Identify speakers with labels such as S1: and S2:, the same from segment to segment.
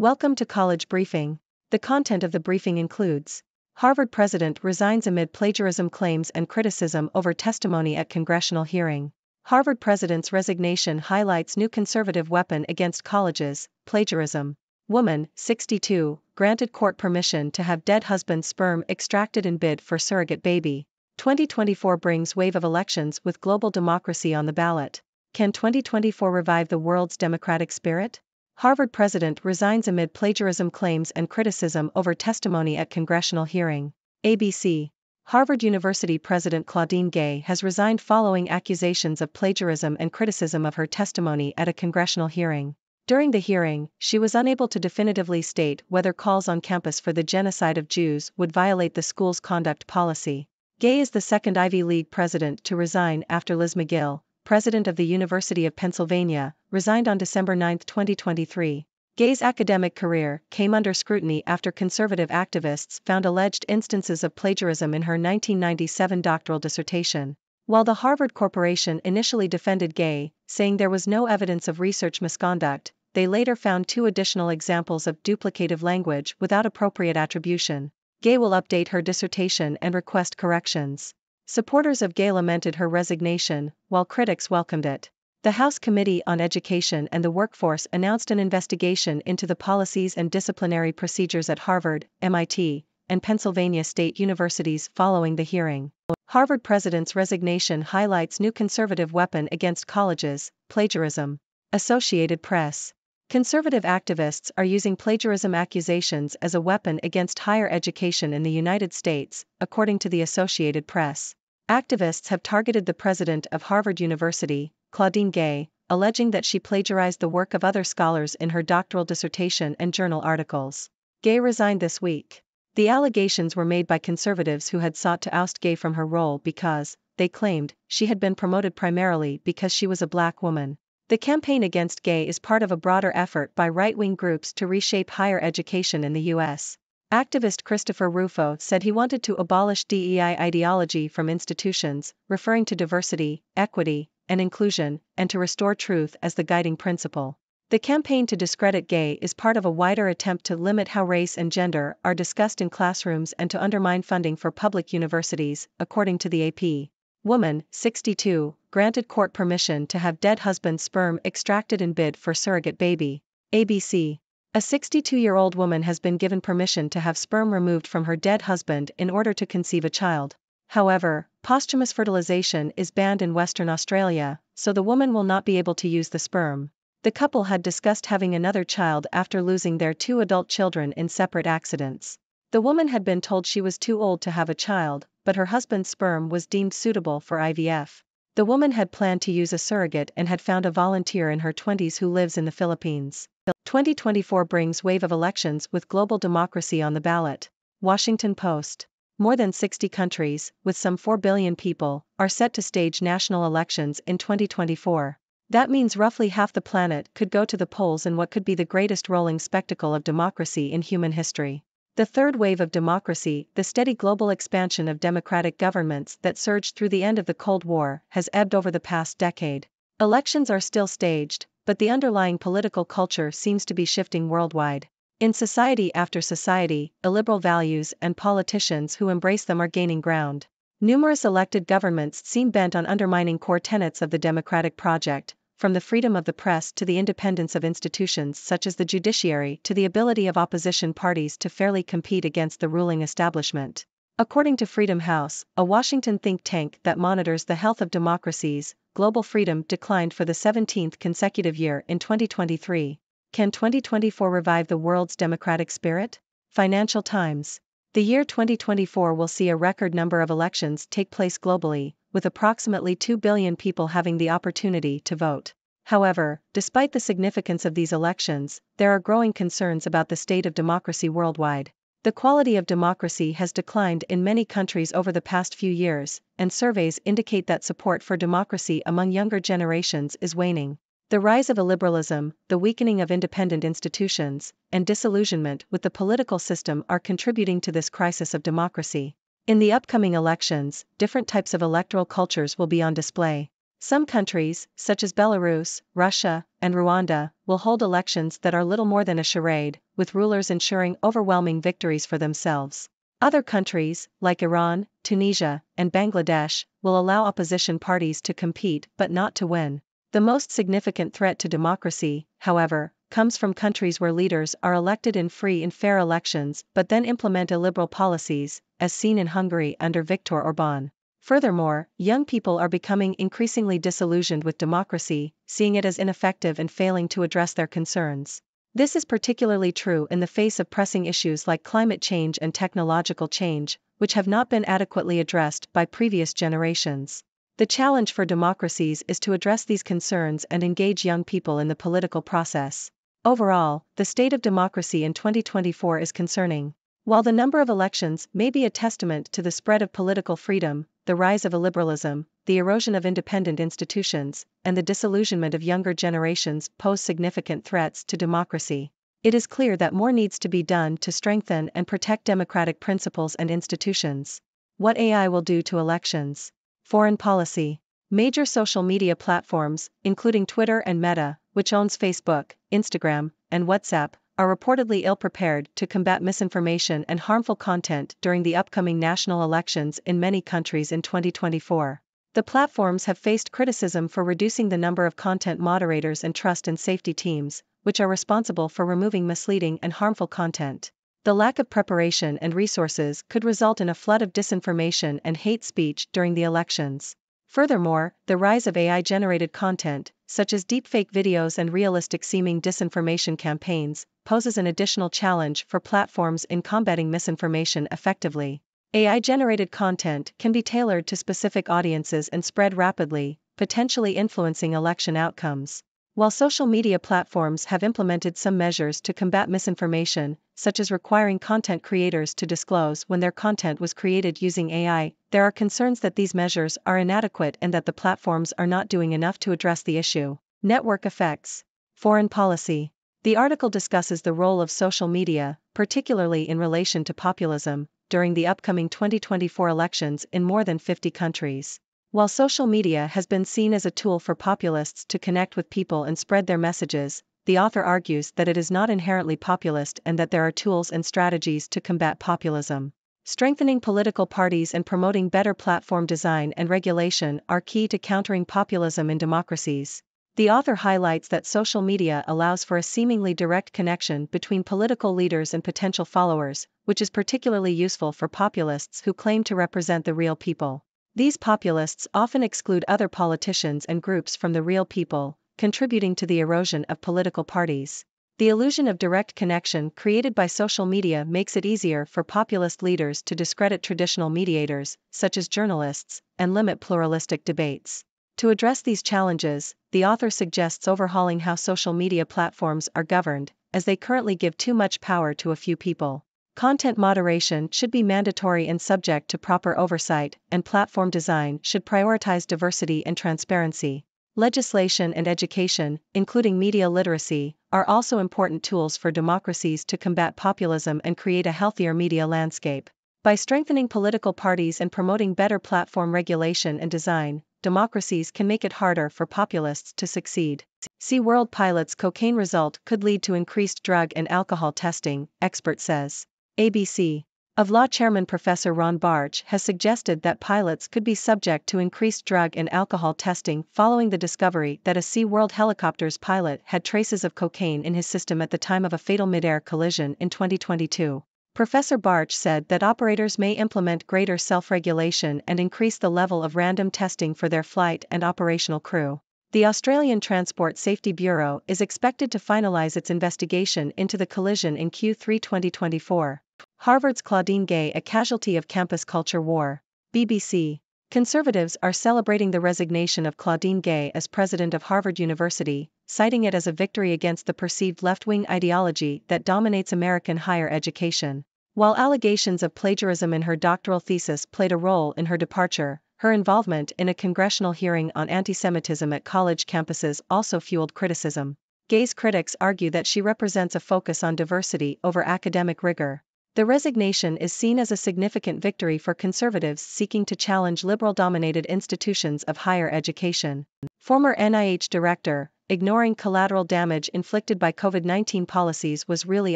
S1: Welcome to College Briefing. The content of the briefing includes: Harvard president resigns amid plagiarism claims and criticism over testimony at congressional hearing. Harvard president's resignation highlights new conservative weapon against colleges, plagiarism. Woman, 62, granted court permission to have dead husband's sperm extracted in bid for surrogate baby. 2024 brings wave of elections with global democracy on the ballot. Can 2024 revive the world's democratic spirit? Harvard president resigns amid plagiarism claims and criticism over testimony at congressional hearing. ABC. Harvard University president Claudine Gay has resigned following accusations of plagiarism and criticism of her testimony at a congressional hearing. During the hearing, she was unable to definitively state whether calls on campus for the genocide of Jews would violate the school's conduct policy. Gay is the second Ivy League president to resign after Liz McGill, president of the University of Pennsylvania, resigned on December 9, 2023. Gay's academic career came under scrutiny after conservative activists found alleged instances of plagiarism in her 1997 doctoral dissertation. While the Harvard Corporation initially defended Gay, saying there was no evidence of research misconduct, they later found two additional examples of duplicative language without appropriate attribution. Gay will update her dissertation and request corrections. Supporters of Gay lamented her resignation, while critics welcomed it. The House Committee on Education and the Workforce announced an investigation into the policies and disciplinary procedures at Harvard, MIT, and Pennsylvania State Universities following the hearing. Harvard president's resignation highlights new conservative weapon against colleges, plagiarism. Associated Press. Conservative activists are using plagiarism accusations as a weapon against higher education in the United States, according to the Associated Press. Activists have targeted the president of Harvard University, Claudine Gay, alleging that she plagiarized the work of other scholars in her doctoral dissertation and journal articles. Gay resigned this week. The allegations were made by conservatives who had sought to oust Gay from her role because, they claimed, she had been promoted primarily because she was a black woman. The campaign against Gay is part of a broader effort by right-wing groups to reshape higher education in the U.S. Activist Christopher Rufo said he wanted to abolish DEI ideology from institutions, referring to diversity, equity, and inclusion, and to restore truth as the guiding principle. The campaign to discredit Gay is part of a wider attempt to limit how race and gender are discussed in classrooms and to undermine funding for public universities, according to the AP. Woman, 62, granted court permission to have dead husband's sperm extracted in bid for surrogate baby. ABC. A 62-year-old woman has been given permission to have sperm removed from her dead husband in order to conceive a child. However, posthumous fertilization is banned in Western Australia, so the woman will not be able to use the sperm. The couple had discussed having another child after losing their two adult children in separate accidents. The woman had been told she was too old to have a child, but her husband's sperm was deemed suitable for IVF. The woman had planned to use a surrogate and had found a volunteer in her 20s who lives in the Philippines. 2024 brings wave of elections with global democracy on the ballot. Washington Post. More than 60 countries, with some 4 billion people, are set to stage national elections in 2024. That means roughly half the planet could go to the polls in what could be the greatest rolling spectacle of democracy in human history. The third wave of democracy, the steady global expansion of democratic governments that surged through the end of the Cold War, has ebbed over the past decade. Elections are still staged, but the underlying political culture seems to be shifting worldwide. In society after society, illiberal values and politicians who embrace them are gaining ground. Numerous elected governments seem bent on undermining core tenets of the democratic project, from the freedom of the press to the independence of institutions such as the judiciary to the ability of opposition parties to fairly compete against the ruling establishment. According to Freedom House, a Washington think tank that monitors the health of democracies, global freedom declined for the 17th consecutive year in 2023. Can 2024 revive the world's democratic spirit? Financial Times. The year 2024 will see a record number of elections take place globally, with approximately 2 billion people having the opportunity to vote. However, despite the significance of these elections, there are growing concerns about the state of democracy worldwide. The quality of democracy has declined in many countries over the past few years, and surveys indicate that support for democracy among younger generations is waning. The rise of illiberalism, the weakening of independent institutions, and disillusionment with the political system are contributing to this crisis of democracy. In the upcoming elections, different types of electoral cultures will be on display. Some countries, such as Belarus, Russia, and Rwanda, will hold elections that are little more than a charade, with rulers ensuring overwhelming victories for themselves. Other countries, like Iran, Tunisia, and Bangladesh, will allow opposition parties to compete but not to win. The most significant threat to democracy, however, comes from countries where leaders are elected in free and fair elections but then implement illiberal policies, as seen in Hungary under Viktor Orbán. Furthermore, young people are becoming increasingly disillusioned with democracy, seeing it as ineffective and failing to address their concerns. This is particularly true in the face of pressing issues like climate change and technological change, which have not been adequately addressed by previous generations. The challenge for democracies is to address these concerns and engage young people in the political process. Overall, the state of democracy in 2024 is concerning. While the number of elections may be a testament to the spread of political freedom, the rise of illiberalism, the erosion of independent institutions, and the disillusionment of younger generations pose significant threats to democracy. It is clear that more needs to be done to strengthen and protect democratic principles and institutions. What AI will do to elections. Foreign policy. Major social media platforms, including Twitter and Meta, which owns Facebook, Instagram, and WhatsApp, are reportedly ill-prepared to combat misinformation and harmful content during the upcoming national elections in many countries in 2024. The platforms have faced criticism for reducing the number of content moderators and trust and safety teams, which are responsible for removing misleading and harmful content. The lack of preparation and resources could result in a flood of disinformation and hate speech during the elections. Furthermore, the rise of AI-generated content, such as deepfake videos and realistic-seeming disinformation campaigns, poses an additional challenge for platforms in combating misinformation effectively. AI-generated content can be tailored to specific audiences and spread rapidly, potentially influencing election outcomes. While social media platforms have implemented some measures to combat misinformation, such as requiring content creators to disclose when their content was created using AI, there are concerns that these measures are inadequate and that the platforms are not doing enough to address the issue. Network effects. Foreign policy. The article discusses the role of social media, particularly in relation to populism, during the upcoming 2024 elections in more than 50 countries. While social media has been seen as a tool for populists to connect with people and spread their messages, the author argues that it is not inherently populist and that there are tools and strategies to combat populism. Strengthening political parties and promoting better platform design and regulation are key to countering populism in democracies. The author highlights that social media allows for a seemingly direct connection between political leaders and potential followers, which is particularly useful for populists who claim to represent the real people. These populists often exclude other politicians and groups from the real people, contributing to the erosion of political parties. The illusion of direct connection created by social media makes it easier for populist leaders to discredit traditional mediators, such as journalists, and limit pluralistic debates. To address these challenges, the author suggests overhauling how social media platforms are governed, as they currently give too much power to a few people. Content moderation should be mandatory and subject to proper oversight, and platform design should prioritize diversity and transparency. Legislation and education, including media literacy, are also important tools for democracies to combat populism and create a healthier media landscape. By strengthening political parties and promoting better platform regulation and design, democracies can make it harder for populists to succeed. See World Pilot's cocaine result could lead to increased drug and alcohol testing, expert says. ABC. Of Law Chairman Professor Ron Bartsch has suggested that pilots could be subject to increased drug and alcohol testing following the discovery that a SeaWorld helicopter's pilot had traces of cocaine in his system at the time of a fatal mid-air collision in 2022. Professor Bartsch said that operators may implement greater self-regulation and increase the level of random testing for their flight and operational crew. The Australian Transport Safety Bureau is expected to finalise its investigation into the collision in Q3 2024. Harvard's Claudine Gay a casualty of campus culture war. BBC. Conservatives are celebrating the resignation of Claudine Gay as president of Harvard University, citing it as a victory against the perceived left-wing ideology that dominates American higher education. While allegations of plagiarism in her doctoral thesis played a role in her departure, her involvement in a congressional hearing on anti-Semitism at college campuses also fueled criticism. Gay's critics argue that she represents a focus on diversity over academic rigor. The resignation is seen as a significant victory for conservatives seeking to challenge liberal-dominated institutions of higher education. Former NIH director, ignoring collateral damage inflicted by COVID-19 policies was really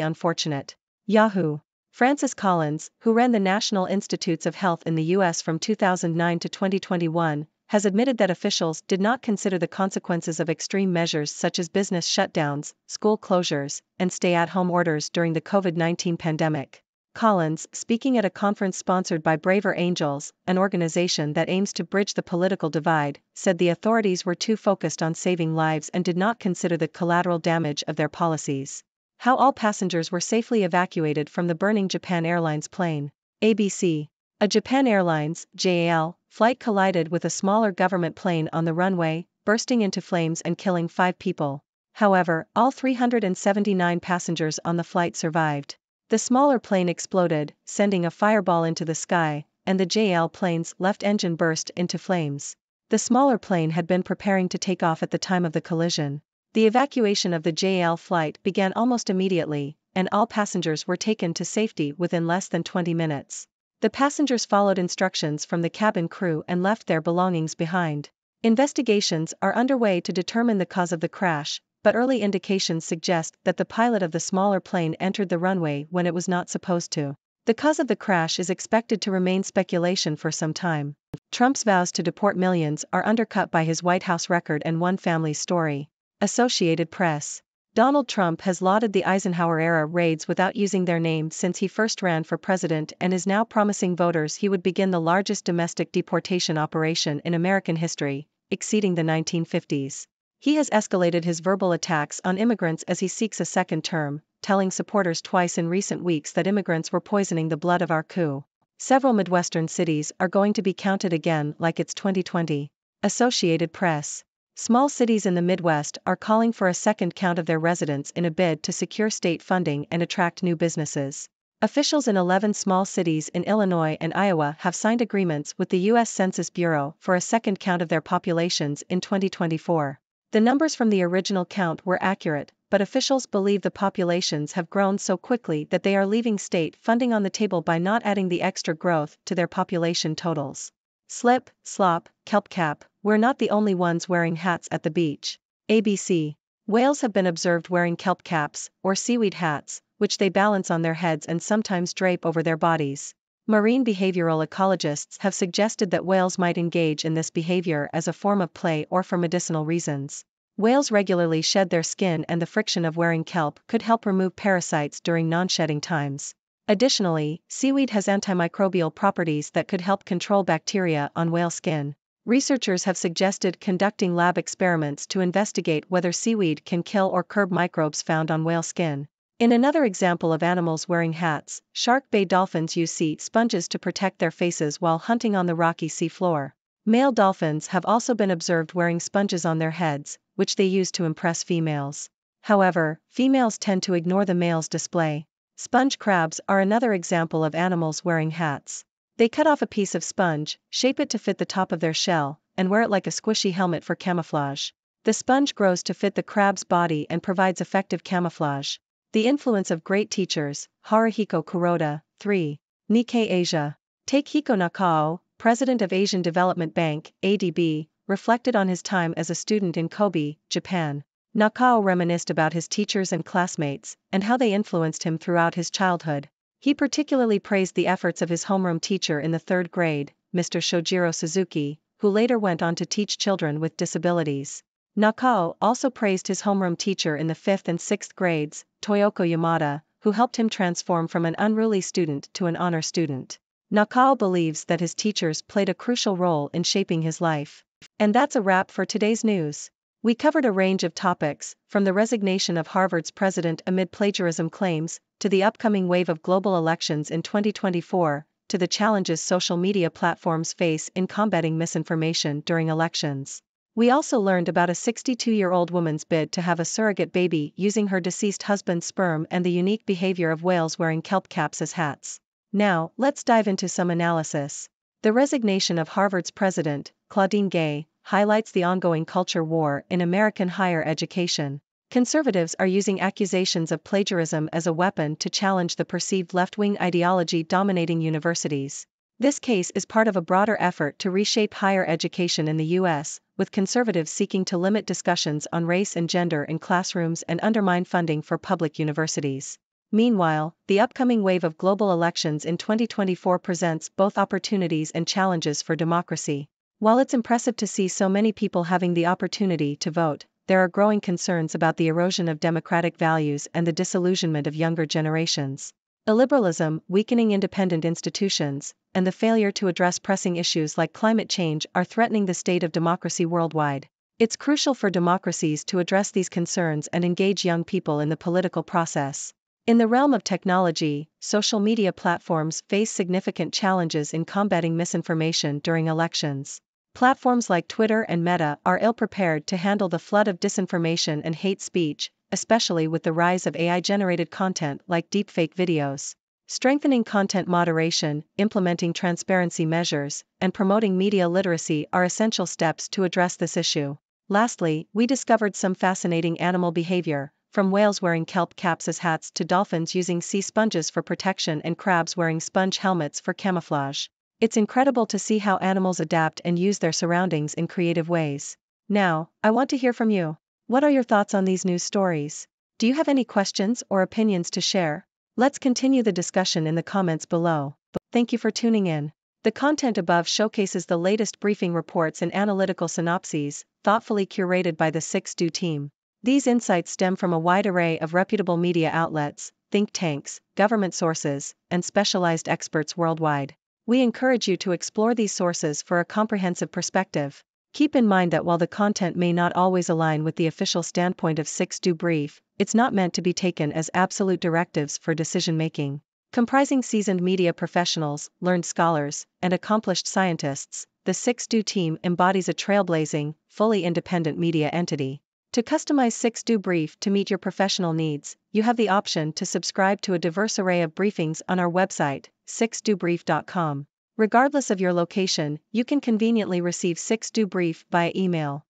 S1: unfortunate. Yahoo! Francis Collins, who ran the National Institutes of Health in the U.S. from 2009 to 2021, has admitted that officials did not consider the consequences of extreme measures such as business shutdowns, school closures, and stay-at-home orders during the COVID-19 pandemic. Collins, speaking at a conference sponsored by Braver Angels, an organization that aims to bridge the political divide, said the authorities were too focused on saving lives and did not consider the collateral damage of their policies. How all passengers were safely evacuated from the burning Japan Airlines plane. ABC. A Japan Airlines (JAL) flight collided with a smaller government plane on the runway, bursting into flames and killing 5 people. However, all 379 passengers on the flight survived. The smaller plane exploded, sending a fireball into the sky, and the JAL plane's left engine burst into flames. The smaller plane had been preparing to take off at the time of the collision. The evacuation of the JAL flight began almost immediately, and all passengers were taken to safety within less than 20 minutes. The passengers followed instructions from the cabin crew and left their belongings behind. Investigations are underway to determine the cause of the crash, but early indications suggest that the pilot of the smaller plane entered the runway when it was not supposed to. The cause of the crash is expected to remain speculation for some time. Trump's vows to deport millions are undercut by his White House record and one family's story. Associated Press. Donald Trump has lauded the Eisenhower-era raids without using their name since he first ran for president and is now promising voters he would begin the largest domestic deportation operation in American history, exceeding the 1950s. He has escalated his verbal attacks on immigrants as he seeks a second term, telling supporters twice in recent weeks that immigrants were poisoning the blood of our coup. Several Midwestern cities are going to be counted again like it's 2020. Associated Press. Small cities in the Midwest are calling for a second count of their residents in a bid to secure state funding and attract new businesses. Officials in 11 small cities in Illinois and Iowa have signed agreements with the U.S. Census Bureau for a second count of their populations in 2024. The numbers from the original count were accurate, but officials believe the populations have grown so quickly that they are leaving state funding on the table by not adding the extra growth to their population totals. Slip, slop, kelp cap, we're not the only ones wearing hats at the beach. ABC. Whales have been observed wearing kelp caps, or seaweed hats, which they balance on their heads and sometimes drape over their bodies. Marine behavioral ecologists have suggested that whales might engage in this behavior as a form of play or for medicinal reasons. Whales regularly shed their skin, and the friction of wearing kelp could help remove parasites during non-shedding times. Additionally, seaweed has antimicrobial properties that could help control bacteria on whale skin. Researchers have suggested conducting lab experiments to investigate whether seaweed can kill or curb microbes found on whale skin. In another example of animals wearing hats, Shark Bay dolphins use sea sponges to protect their faces while hunting on the rocky sea floor. Male dolphins have also been observed wearing sponges on their heads, which they use to impress females. However, females tend to ignore the male's display. Sponge crabs are another example of animals wearing hats. They cut off a piece of sponge, shape it to fit the top of their shell, and wear it like a squishy helmet for camouflage. The sponge grows to fit the crab's body and provides effective camouflage. The influence of great teachers. Haruhiko Kuroda, 3. Nikkei Asia. Takehiko Nakao, president of Asian Development Bank, ADB, reflected on his time as a student in Kobe, Japan. Nakao reminisced about his teachers and classmates, and how they influenced him throughout his childhood. He particularly praised the efforts of his homeroom teacher in the 3rd grade, Mr. Shojiro Suzuki, who later went on to teach children with disabilities. Nakao also praised his homeroom teacher in the 5th and 6th grades, Toyoko Yamada, who helped him transform from an unruly student to an honor student. Nakao believes that his teachers played a crucial role in shaping his life. And that's a wrap for today's news. We covered a range of topics, from the resignation of Harvard's president amid plagiarism claims, to the upcoming wave of global elections in 2024, to the challenges social media platforms face in combating misinformation during elections. We also learned about a 62-year-old woman's bid to have a surrogate baby using her deceased husband's sperm and the unique behavior of whales wearing kelp caps as hats. Now, let's dive into some analysis. The resignation of Harvard's president, Claudine Gay, highlights the ongoing culture war in American higher education. Conservatives are using accusations of plagiarism as a weapon to challenge the perceived left-wing ideology dominating universities. This case is part of a broader effort to reshape higher education in the U.S., with conservatives seeking to limit discussions on race and gender in classrooms and undermine funding for public universities. Meanwhile, the upcoming wave of global elections in 2024 presents both opportunities and challenges for democracy. While it's impressive to see so many people having the opportunity to vote, there are growing concerns about the erosion of democratic values and the disillusionment of younger generations. Illiberalism, weakening independent institutions, and the failure to address pressing issues like climate change are threatening the state of democracy worldwide. It's crucial for democracies to address these concerns and engage young people in the political process. In the realm of technology, social media platforms face significant challenges in combating misinformation during elections. Platforms like Twitter and Meta are ill-prepared to handle the flood of disinformation and hate speech, especially with the rise of AI-generated content like deepfake videos. Strengthening content moderation, implementing transparency measures, and promoting media literacy are essential steps to address this issue. Lastly, we discovered some fascinating animal behavior, from whales wearing kelp caps as hats to dolphins using sea sponges for protection and crabs wearing sponge helmets for camouflage. It's incredible to see how animals adapt and use their surroundings in creative ways. Now, I want to hear from you. What are your thoughts on these news stories? Do you have any questions or opinions to share? Let's continue the discussion in the comments below. Thank you for tuning in. The content above showcases the latest briefing reports and analytical synopses, thoughtfully curated by the 6Do team. These insights stem from a wide array of reputable media outlets, think tanks, government sources, and specialized experts worldwide. We encourage you to explore these sources for a comprehensive perspective. Keep in mind that while the content may not always align with the official standpoint of 6Do Brief, it's not meant to be taken as absolute directives for decision-making. Comprising seasoned media professionals, learned scholars, and accomplished scientists, the 6Do team embodies a trailblazing, fully independent media entity. To customize 6Do Brief to meet your professional needs, you have the option to subscribe to a diverse array of briefings on our website, 6dobrief.com. Regardless of your location, you can conveniently receive 6Do Brief via email.